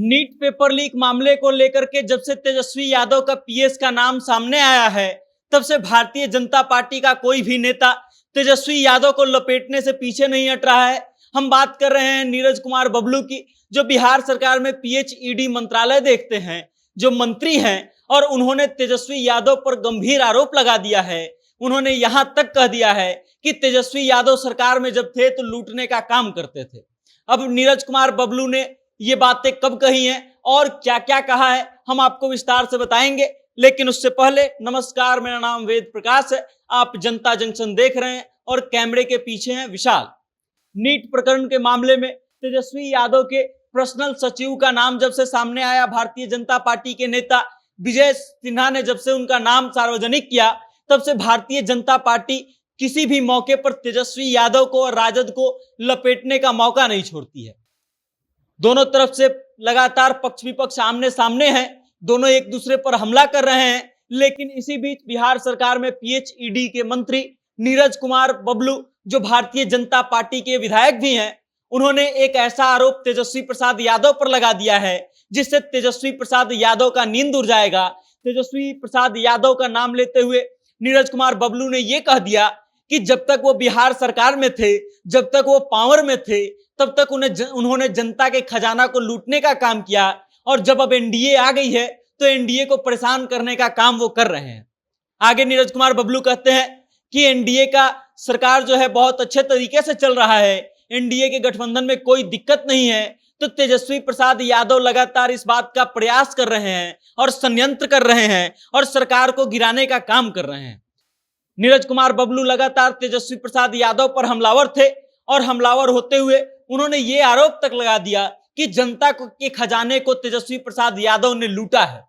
NEET paper leak मामले को लेकर के जब से तेजस्वी यादव का पीएस का नाम सामने आया है, तब से भारतीय जनता पार्टी का कोई भी नेता तेजस्वी यादव को लपेटने से पीछे नहीं हट रहा है। हम बात कर रहे हैं नीरज कुमार बबलू की, जो बिहार सरकार में पीएचईडी मंत्रालय देखते हैं, जो मंत्री हैं, और उन्होंने तेजस्वी यादव पर गंभीर आरोप लगा दिया है। उन्होंने यहां तक कह दिया है कि तेजस्वी यादव सरकार में जब थे तो लूटने का काम करते थे। अब नीरज कुमार बबलू ने ये बातें कब कही हैं और क्या क्या कहा है, हम आपको विस्तार से बताएंगे। लेकिन उससे पहले नमस्कार, मेरा नाम वेद प्रकाश है, आप जनता जंक्शन देख रहे हैं और कैमरे के पीछे हैं विशाल। नीट प्रकरण के मामले में तेजस्वी यादव के पर्सनल सचिव का नाम जब से सामने आया, भारतीय जनता पार्टी के नेता विजय सिन्हा ने जब से उनका नाम सार्वजनिक किया, तब से भारतीय जनता पार्टी किसी भी मौके पर तेजस्वी यादव को और राजद को लपेटने का मौका नहीं छोड़ती है। दोनों तरफ से लगातार पक्ष विपक्ष आमने सामने हैं, दोनों एक दूसरे पर हमला कर रहे हैं। लेकिन इसी बीच बिहार सरकार में पीएचईडी के मंत्री नीरज कुमार बबलू, जो भारतीय जनता पार्टी के विधायक भी हैं, उन्होंने एक ऐसा आरोप तेजस्वी प्रसाद यादव पर लगा दिया है जिससे तेजस्वी प्रसाद यादव का नींद उड़ जाएगा। तेजस्वी प्रसाद यादव का नाम लेते हुए नीरज कुमार बबलू ने यह कह दिया कि जब तक वो बिहार सरकार में थे, जब तक वो पावर में थे, तब तक उन्होंने जनता के खजाना को लूटने का काम किया, और जब अब एनडीए आ गई है तो एनडीए को परेशान करने का काम वो कर रहे हैं। आगे नीरज कुमार बबलू कहते हैं कि एनडीए का सरकार जो है बहुत अच्छे तरीके से चल रहा है, एनडीए के गठबंधन में कोई दिक्कत नहीं है। तो तेजस्वी प्रसाद यादव लगातार इस बात का प्रयास कर रहे हैं और षड्यंत्र कर रहे हैं और सरकार को गिराने का काम कर रहे हैं। नीरज कुमार बबलू लगातार तेजस्वी प्रसाद यादव पर हमलावर थे और हमलावर होते हुए उन्होंने ये आरोप तक लगा दिया कि जनता के खजाने को तेजस्वी प्रसाद यादव ने लूटा है।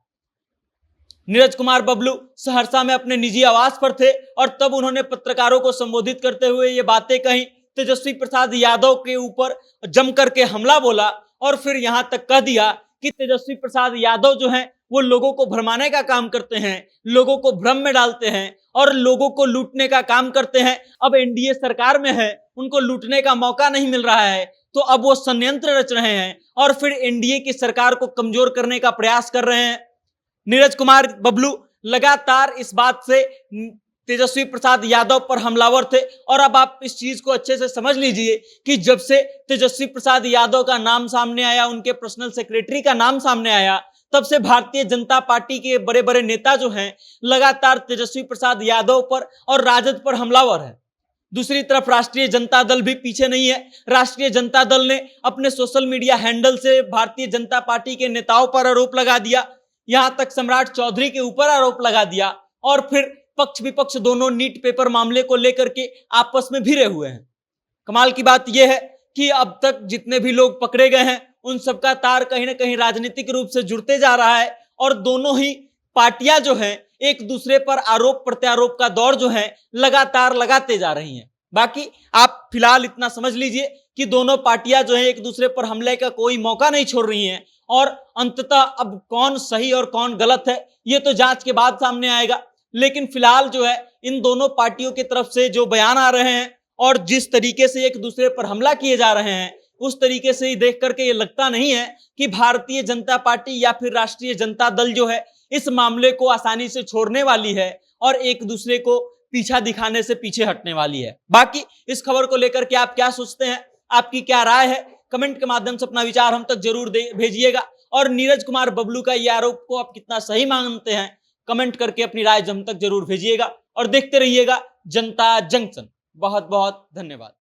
नीरज कुमार बबलू सहरसा में अपने निजी आवास पर थे और तब उन्होंने पत्रकारों को संबोधित करते हुए ये बातें कही, तेजस्वी प्रसाद यादव के ऊपर जम करके हमला बोला और फिर यहां तक कह दिया कि तेजस्वी प्रसाद यादव जो हैं वो लोगों को भरमाने का काम करते हैं, लोगों को भ्रम में डालते हैं और लोगों को लूटने का काम करते हैं। अब एनडीए सरकार में है, उनको लूटने का मौका नहीं मिल रहा है, तो अब वो षड्यंत्र रच रहे हैं और फिर एनडीए की सरकार को कमजोर करने का प्रयास कर रहे हैं। नीरज कुमार बबलू लगातार इस बात से तेजस्वी प्रसाद यादव पर हमलावर थे। और अब आप इस चीज को अच्छे से समझ लीजिए कि जब से तेजस्वी प्रसाद यादव का नाम सामने आया, उनके पर्सनल सेक्रेटरी का नाम सामने आया, तब से भारतीय जनता पार्टी के बड़े बड़े नेता जो हैं लगातार तेजस्वी प्रसाद यादव पर और राजद पर हमलावर है। दूसरी तरफ राष्ट्रीय जनता दल भी पीछे नहीं है। राष्ट्रीय जनता दल ने अपने सोशल मीडिया हैंडल से भारतीय जनता पार्टी के नेताओं पर आरोप लगा दिया, यहां तक सम्राट चौधरी के ऊपर आरोप लगा दिया और फिर पक्ष विपक्ष दोनों नीट पेपर मामले को लेकर के आपस में भिड़े हुए हैं। कमाल की बात यह है कि अब तक जितने भी लोग पकड़े गए हैं उन सबका तार कहीं ना कहीं राजनीतिक रूप से जुड़ते जा रहा है और दोनों ही पार्टियां जो हैं एक दूसरे पर आरोप प्रत्यारोप का दौर जो है लगातार लगाते जा रही हैं। बाकी आप फिलहाल इतना समझ लीजिए कि दोनों पार्टियां जो है एक दूसरे पर हमले का कोई मौका नहीं छोड़ रही हैं और अंततः अब कौन सही और कौन गलत है ये तो जांच के बाद सामने आएगा। लेकिन फिलहाल जो है इन दोनों पार्टियों की तरफ से जो बयान आ रहे हैं और जिस तरीके से एक दूसरे पर हमला किए जा रहे हैं, उस तरीके से ही देख करके ये लगता नहीं है कि भारतीय जनता पार्टी या फिर राष्ट्रीय जनता दल जो है इस मामले को आसानी से छोड़ने वाली है और एक दूसरे को पीछा दिखाने से पीछे हटने वाली है। बाकी इस खबर को लेकर के आप क्या सोचते हैं, आपकी क्या राय है, कमेंट के माध्यम से अपना विचार हम तक जरूर भेजिएगा। और नीरज कुमार बबलू का यह आरोप को आप कितना सही मानते हैं, कमेंट करके अपनी राय हम तक जरूर भेजिएगा और देखते रहिएगा जनता जंक्शन। बहुत बहुत धन्यवाद।